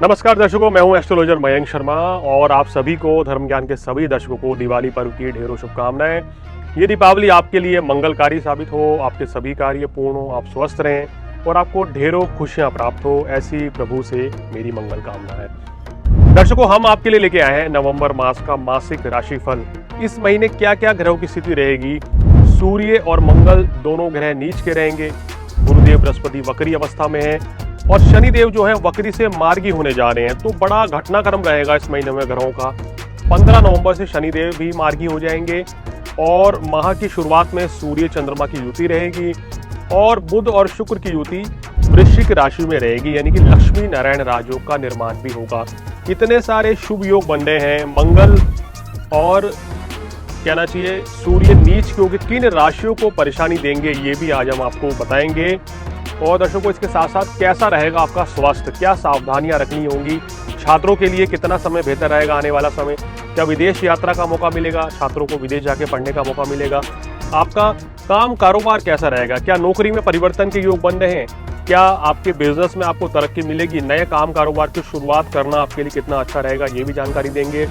नमस्कार दर्शकों, मैं हूं एस्ट्रोलॉजर मयंक शर्मा और आप सभी को, धर्म ज्ञान के सभी दर्शकों को दिवाली पर्व की ढेरों शुभकामनाएं। ये दीपावली आपके लिए मंगलकारी साबित हो, आपके सभी कार्य पूर्ण हो, आप स्वस्थ रहें और आपको ढेरों खुशियां प्राप्त हो, ऐसी प्रभु से मेरी मंगल कामना है। दर्शकों, हम आपके लिए लेके आए हैं नवंबर मास का मासिक राशिफल। इस महीने क्या क्या ग्रहों की स्थिति रहेगी। सूर्य और मंगल दोनों ग्रह नीच के रहेंगे। गुरुदेव बृहस्पति वक्री अवस्था में है और शनिदेव जो है वक्री से मार्गी होने जा रहे हैं। तो बड़ा घटनाक्रम रहेगा इस महीने में ग्रहों का। 15 नवंबर से शनिदेव भी मार्गी हो जाएंगे और माह की शुरुआत में सूर्य चंद्रमा की युति रहेगी और बुध और शुक्र की युति वृश्चिक राशि में रहेगी, यानी कि लक्ष्मी नारायण राजयोग का निर्माण भी होगा। इतने सारे शुभ योग बन रहे हैं। मंगल और कहना चाहिए सूर्य नीच क्योंकि किन राशियों को परेशानी देंगे, ये भी आज हम आपको बताएंगे। और दर्शकों, इसके साथ साथ कैसा रहेगा आपका स्वास्थ्य, क्या सावधानियां रखनी होंगी, छात्रों के लिए कितना समय बेहतर रहेगा आने वाला समय, क्या विदेश यात्रा का मौका मिलेगा, छात्रों को विदेश जाके पढ़ने का मौका मिलेगा, आपका काम कारोबार कैसा रहेगा, क्या नौकरी में परिवर्तन के योग बन रहे हैं, क्या आपके बिजनेस में आपको तरक्की मिलेगी, नए काम कारोबार की शुरुआत करना आपके लिए कितना अच्छा रहेगा, ये भी जानकारी देंगे।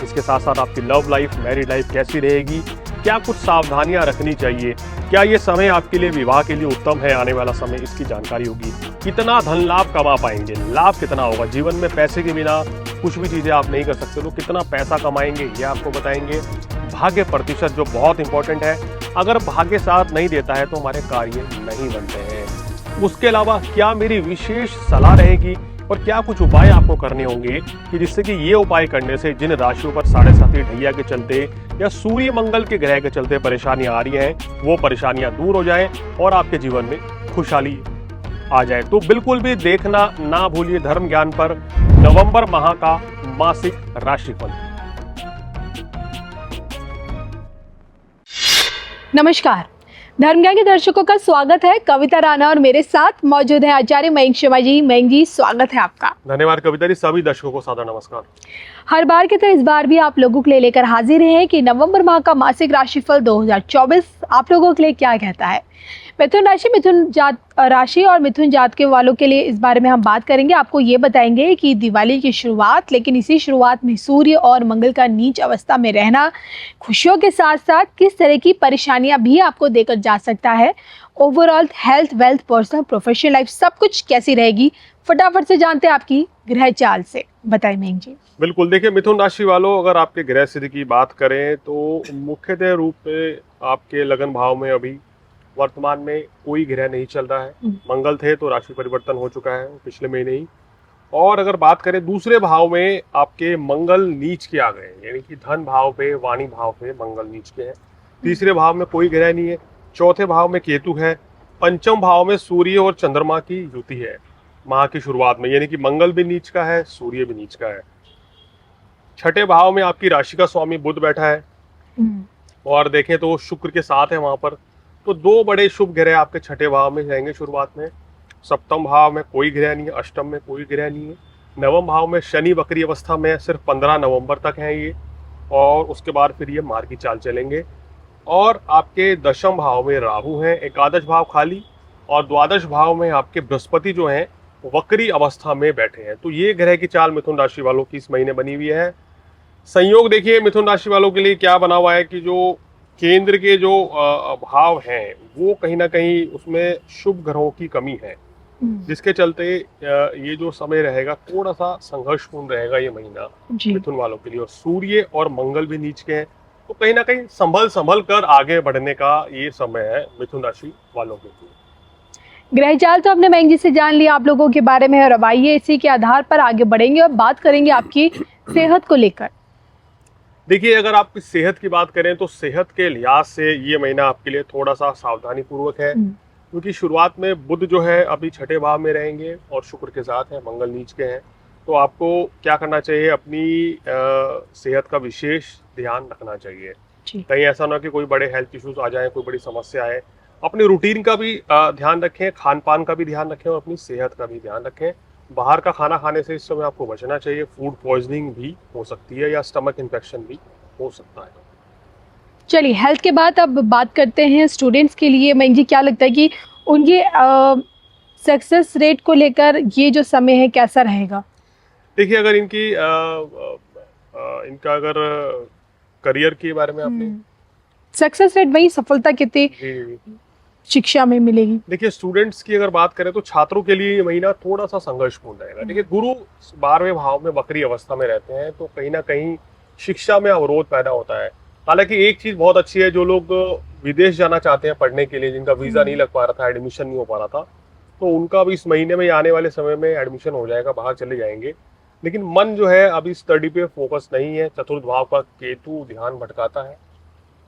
इसके साथ साथ आपकी लव लाइफ, मैरिड लाइफ कैसी रहेगी, क्या कुछ सावधानियां रखनी चाहिए, क्या ये समय आपके लिए विवाह के लिए उत्तम है आने वाला समय, इसकी जानकारी होगी। कितना धन लाभ कमा पाएंगे, लाभ कितना होगा, जीवन में पैसे के बिना कुछ भी चीजें आप नहीं कर सकते, तो कितना पैसा कमाएंगे ये आपको बताएंगे। भाग्य प्रतिशत जो बहुत इंपॉर्टेंट है, अगर भाग्य साथ नहीं देता है तो हमारे कार्य नहीं बनते हैं। उसके अलावा क्या मेरी विशेष सलाह रहेगी और क्या कुछ उपाय आपको करने होंगे कि जिससे कि ये उपाय करने से जिन राशियों पर 7.5 ढैया के चलते या सूर्य मंगल के ग्रह के चलते परेशानियां आ रही हैं, वो परेशानियां दूर हो जाएं और आपके जीवन में खुशहाली आ जाए। तो बिल्कुल भी देखना ना भूलिए धर्म ज्ञान पर नवंबर माह का मासिक राशिफल। नमस्कार, धर्म ज्ञान के दर्शकों का स्वागत है। कविता राणा और मेरे साथ मौजूद है आचार्य मयंक शर्मा जी। मयंक जी, स्वागत है आपका। धन्यवाद कविता जी। सभी दर्शकों को सादर नमस्कार। हर बार की तरह इस बार भी आप लोगों के लिए लेकर हाजिर हैं कि नवंबर माह का मासिक राशिफल 2024 आप लोगों के लिए क्या कहता है। मिथुन राशि, मिथुन जात राशि और मिथुन जात के वालों के लिए इस बारे में हम बात करेंगे। आपको ये बताएंगे कि दिवाली की शुरुआत, लेकिन इसी शुरुआत में सूर्य और मंगल का नीच अवस्था में रहना खुशियों के साथ साथ किस तरह की परेशानियां भी आपको देकर जा सकता है। Overall health, wealth, personal, professional life सब कुछ कैसी रहेगी, फटाफट से जानते हैं आपकी ग्रह चाल से। बताइए मयंक जी। बिल्कुल, देखिए मिथुन राशि वालों, अगर आपके ग्रह स्थिति की बात करें तो मुख्यतः रूप से आपके लगन भाव में अभी वर्तमान में कोई ग्रह नहीं चल रहा है। मंगल थे तो राशि परिवर्तन हो चुका है पिछले महीने ही। और अगर बात करें दूसरे भाव में, आपके मंगल नीच के आ गए, यानी कि धन भाव पे, वाणी भाव पे मंगल नीच के हैं। तीसरे भाव में कोई ग्रह नहीं है। चौथे भाव में केतु है। पंचम भाव में सूर्य और चंद्रमा की युति है माह की शुरुआत में, यानी कि मंगल भी नीच का है, सूर्य भी नीच का है। छठे भाव में आपकी राशि का स्वामी बुध बैठा है और देखें तो शुक्र के साथ है वहां पर। तो दो बड़े शुभ ग्रह आपके छठे भाव में जाएंगे शुरुआत में। सप्तम भाव में कोई ग्रह नहीं है, अष्टम में कोई ग्रह नहीं है। नवम भाव में शनि वक्री अवस्था में सिर्फ 15 नवंबर तक है ये, और उसके बाद फिर ये मार्गी चाल चलेंगे। और आपके दशम भाव में राहु हैं, एकादश भाव खाली, और द्वादश भाव में आपके बृहस्पति जो हैं वक्री अवस्था में बैठे हैं। तो ये ग्रह की चाल मिथुन राशि वालों की इस महीने बनी हुई है। संयोग देखिए मिथुन राशि वालों के लिए क्या बना हुआ है कि जो केंद्र के जो भाव हैं वो कहीं ना कहीं उसमें शुभ ग्रहों की कमी है, जिसके चलते ये जो समय रहेगा थोड़ा सा संघर्षपूर्ण रहेगा ये महीना मिथुन वालों के लिए। और सूर्य और मंगल भी नीच के हैं, तो कहीं ना कहीं संभल कर आगे बढ़ने का ये समय है मिथुन राशि वालों के लिए। ग्रह चाल तो आपने मयंक जी से जान लिया आप लोगों के बारे में, और अब आइए इसी के आधार पर आगे बढ़ेंगे और बात करेंगे आपकी सेहत को लेकर। देखिए, अगर आपकी सेहत की बात करें तो सेहत के लिहाज से ये महीना आपके लिए थोड़ा सा सावधानी पूर्वक है, क्योंकि शुरुआत में बुध जो है अभी छठे भाव में रहेंगे और शुक्र के साथ है, मंगल नीच के हैं। तो आपको क्या करना चाहिए, अपनी सेहत का विशेष ध्यान रखना चाहिए। कहीं ऐसा ना कि कोई बड़े हेल्थ इश्यूज आ जाए, कोई बड़ी समस्या आए। अपनी रूटीन का भी ध्यान रखें, खान पान का भी ध्यान रखें और अपनी सेहत का भी ध्यान रखें। बाहर का खाना खाने से इस समय आपको बचना चाहिए। फूड पॉइजनिंग भी हो सकती है या स्टमक इन्फेक्शन भी हो सकता है। चलिए, हेल्थ के बाद अब बात करते हैं स्टूडेंट्स के लिए। मयंक जी, क्या लगता है कि उनके सक्सेस रेट को लेकर ये जो समय है कैसा रहेगा? देखिए, अगर इनका अगर करियर के बारे में आपने सक्सेस रेट वही सफलता कितनी जी शिक्षा में मिलेगी? देखिए, स्टूडेंट्स की अगर बात करें तो छात्रों के लिए ये महीना थोड़ा सा संघर्षपूर्ण रहेगा। देखिए, गुरु 12वें भाव में वक्री अवस्था में रहते हैं, तो कहीं ना कहीं शिक्षा में अवरोध पैदा होता है। हालांकि एक चीज बहुत अच्छी है, जो लोग विदेश जाना चाहते हैं पढ़ने के लिए, जिनका वीजा नहीं लग पा रहा था, एडमिशन नहीं हो पा रहा था, तो उनका भी इस महीने में, आने वाले समय में एडमिशन हो जाएगा, बाहर चले जाएंगे। लेकिन मन जो है अभी स्टडी पे फोकस नहीं है। चतुर्थ भाव का केतु ध्यान भटकाता है,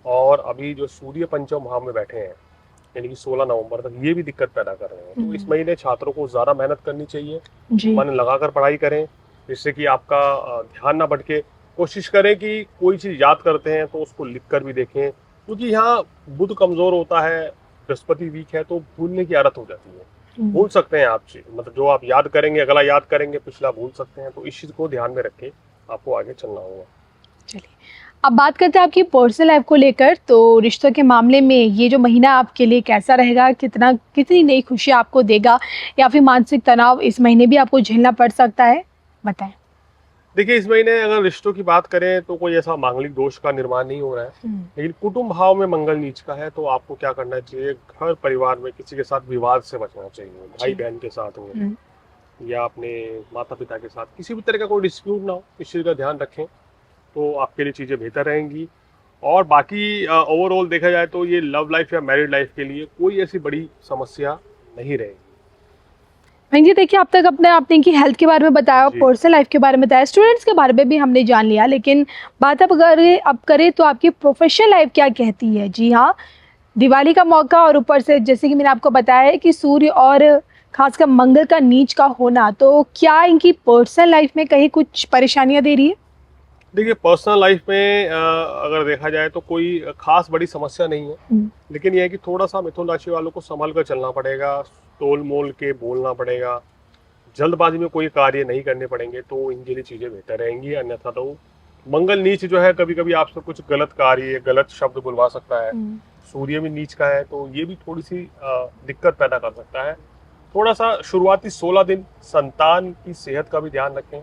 और अभी जो सूर्य पंचम भाव में बैठे हैं, यानी कि 16 नवंबर तक, ये भी दिक्कत पैदा कर रहे हैं। तो इस महीने छात्रों को ज्यादा मेहनत करनी चाहिए, मन लगाकर पढ़ाई करें, जिससे कि आपका ध्यान ना भटके। कोशिश करें कि कोई चीज याद करते हैं तो उसको लिख कर भी देखें, क्योंकि यहाँ बुध कमजोर होता है, बृहस्पति वीक है, तो भूलने की आदत हो जाती है। भूल सकते हैं आप चीज, मतलब जो आप याद करेंगे अगला याद करेंगे, पिछला भूल सकते हैं। तो इस चीज को ध्यान में रख के आपको आगे चलना होगा। चलिए, अब बात करते हैं आपकी पर्सनल लाइफ को लेकर। तो रिश्तों के मामले में ये जो महीना आपके लिए कैसा रहेगा? कितनी नई खुशी आपको देगा, या फिर मानसिक तनाव इस महीने भी आपको झेलना पड़ सकता है? बताएं। देखिए, इस महीने अगर रिश्तों की बात करें तो कोई ऐसा मांगलिक दोष का निर्माण नहीं हो रहा है, लेकिन कुटुंब भाव में मंगल नीच का है, तो आपको क्या करना चाहिए? घर परिवार में किसी के साथ विवाद से बचना चाहिए। भाई बहन के साथ हो या अपने माता पिता के साथ, किसी भी तरह का कोई डिस्प्यूट ना हो, इस चीज का ध्यान रखें, तो आपके लिए चीजें बेहतर रहेंगी। और बाकी ओवरऑल देखा जाए तो ये लव लाइफ या मैरिड लाइफ के लिए कोई ऐसी बड़ी समस्या नहीं रहेगी। बहन जी, देखिए, अब तक आपने इनकी हेल्थ के बारे में बताया, पर्सनल लाइफ के बारे में बताया, स्टूडेंट्स के बारे में भी हमने जान लिया, लेकिन बात अब करें तो आपकी प्रोफेशनल लाइफ क्या कहती है? जी हाँ, दिवाली का मौका, और ऊपर से जैसे कि मैंने आपको बताया है कि सूर्य और खासकर मंगल का नीच का होना, तो क्या इनकी पर्सनल लाइफ में कहीं कुछ परेशानियां दे रही है? देखिए, पर्सनल लाइफ में अगर देखा जाए तो कोई खास बड़ी समस्या नहीं है, लेकिन यह है कि थोड़ा सा मिथुन राशि वालों को संभल कर चलना पड़ेगा, तोल मोल के बोलना पड़ेगा, जल्दबाजी में कोई कार्य नहीं करने पड़ेंगे, तो इनके लिए चीजें बेहतर रहेंगी। अन्यथा तो मंगल नीच जो है, कभी कभी आपसे कुछ गलत कार्य, गलत शब्द बुलवा सकता है। सूर्य भी नीच का है, तो ये भी थोड़ी सी दिक्कत पैदा कर सकता है। थोड़ा सा शुरुआती 16 दिन संतान की सेहत का भी ध्यान रखें,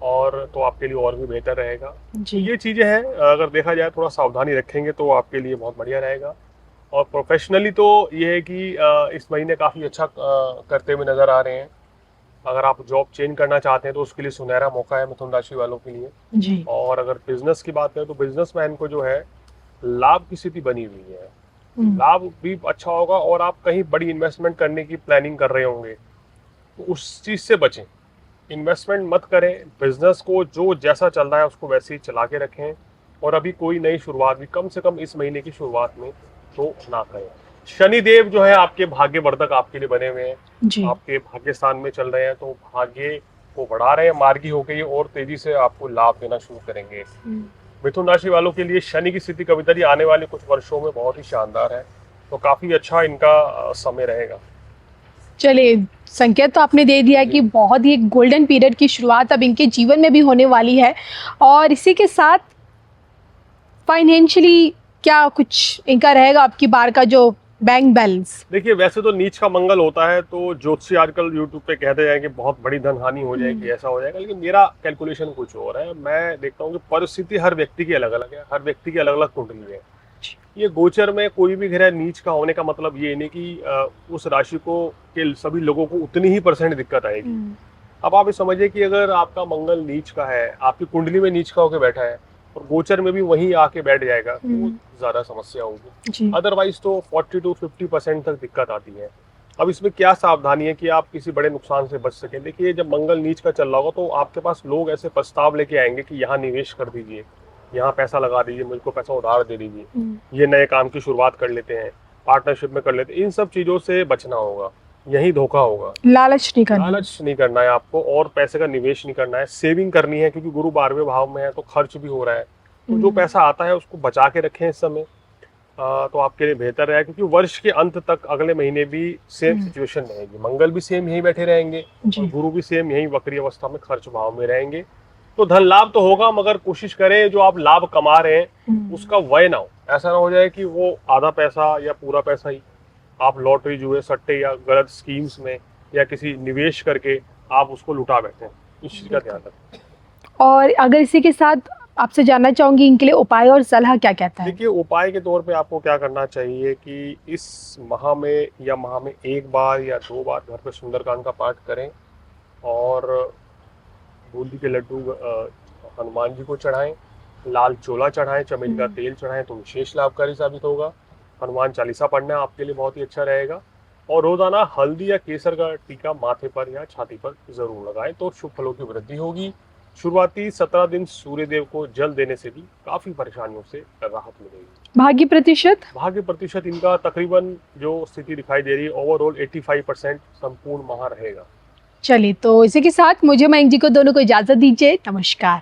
और तो आपके लिए और भी बेहतर रहेगा जी। ये चीजें हैं, अगर देखा जाए थोड़ा सावधानी रखेंगे तो आपके लिए बहुत बढ़िया रहेगा। और प्रोफेशनली तो ये है कि इस महीने काफी अच्छा करते हुए नजर आ रहे हैं। अगर आप जॉब चेंज करना चाहते हैं तो उसके लिए सुनहरा मौका है मिथुन राशि वालों के लिए जी। और अगर बिजनेस की बात करें तो बिजनेसमैन को जो है लाभ की स्थिति बनी हुई है, लाभ भी अच्छा होगा। और आप कहीं बड़ी इन्वेस्टमेंट करने की प्लानिंग कर रहे होंगे तो उस चीज से बचें, इन्वेस्टमेंट मत करें। बिजनेस को जो जैसा चल रहा है उसको वैसे ही चला के रखें, और अभी कोई नई शुरुआत भी कम से कम इस महीने की शुरुआत में तो ना करें। शनिदेव जो है आपके भाग्यवर्धक आपके लिए बने हुए हैं, आपके भाग्य स्थान में चल रहे हैं, तो भाग्य को बढ़ा रहे हैं, मार्गी होकर ये और तेजी से आपको लाभ देना शुरू करेंगे। मिथुन राशि वालों के लिए शनि की स्थिति कवितरी आने वाले कुछ वर्षों में बहुत ही शानदार है, तो काफी अच्छा इनका समय रहेगा। चलिए, संकेत तो आपने दे दिया कि बहुत ही एक गोल्डन पीरियड की शुरुआत अब इनके जीवन में भी होने वाली है। और इसी के साथ फाइनेंशियली क्या कुछ इनका रहेगा आपकी बार का जो बैंक बैलेंस? देखिए, वैसे तो नीच का मंगल होता है, तो ज्योतिषी आजकल यूट्यूब पे कहते हैं कि बहुत बड़ी धन हानि हो जाएगी, ऐसा हो जाएगा, लेकिन मेरा कैलकुलेशन कुछ और है। मैं देखता हूँ कि परिस्थिति हर व्यक्ति की अलग अलग है, हर व्यक्ति की अलग अलग कुंडली है। ये गोचर में कोई भी ग्रह नीच का होने का मतलब ये नहीं कि उस राशि को के सभी लोगों को उतनी ही % दिक्कत आएगी। अब आप ये समझिए कि अगर आपका मंगल नीच का है, आपकी कुंडली में नीच का होकर बैठा है, और गोचर में भी वहीं आके बैठ जाएगा, तो ज्यादा समस्या होगी। अदरवाइज तो 40 to 50% तक दिक्कत आती है। अब इसमें क्या सावधानी है कि आप किसी बड़े नुकसान से बच सकें? देखिए, जब मंगल नीच का चल रहा होगा तो आपके पास लोग ऐसे प्रस्ताव लेके आएंगे कि यहाँ निवेश कर दीजिए, यहाँ पैसा लगा दीजिए, मुझको पैसा उधार दे दीजिए, ये नए काम की शुरुआत कर लेते हैं, पार्टनरशिप में कर लेते हैं। इन सब चीजों से बचना होगा, यही धोखा होगा। लालच नहीं करना है आपको, और पैसे का निवेश नहीं करना है, सेविंग करनी है, क्योंकि गुरु 12वें भाव में है तो खर्च भी हो रहा है। तो जो पैसा आता है उसको बचा के रखें इस समय, तो आपके लिए बेहतर है। क्योंकि वर्ष के अंत तक अगले महीने भी सेम सिचुएशन रहेगी, मंगल भी सेम यहीं बैठे रहेंगे और गुरु भी सेम यहीं वक्री अवस्था में खर्च भाव में रहेंगे। तो धन लाभ तो होगा, मगर कोशिश करें जो आप लाभ कमा रहे हैं उसका व्यय ना हो। ऐसा ना हो जाए कि वो आधा पैसा या पूरा पैसा ही आप लॉटरी जुए सट्टे या गलत स्कीम्स में या किसी निवेश करके आप उसको लुटा बैठे हैं, इस चीज़ का ध्यान रखें। और अगर इसी के साथ आपसे जानना चाहूंगी इनके लिए उपाय और सलाह क्या कहता है? देखिए, उपाय के तौर पे आपको क्या करना चाहिए कि इस माह में या माह में 1 बार या 2 बार घर पे सुंदरकांड का पाठ करें और बूंदी के लड्डू हनुमान जी को चढ़ाएं, लाल चोला चढ़ाएं, चमेली का तेल चढ़ाएं तो विशेष लाभकारी साबित होगा। हनुमान चालीसा पढ़ना आपके लिए बहुत ही अच्छा रहेगा और रोजाना हल्दी या केसर का टीका माथे पर या छाती पर जरूर लगाएं तो शुभ फलों की वृद्धि होगी। शुरुआती 17 दिन सूर्यदेव को जल देने से भी काफी परेशानियों से राहत मिलेगी। भाग्य प्रतिशत? भाग्य प्रतिशत इनका तकरीबन जो स्थिति दिखाई दे रही है ओवरऑल 85% संपूर्ण माह रहेगा। चलिए, तो इसी के साथ मुझे मयंक जी को दोनों को इजाजत दीजिए। नमस्कार।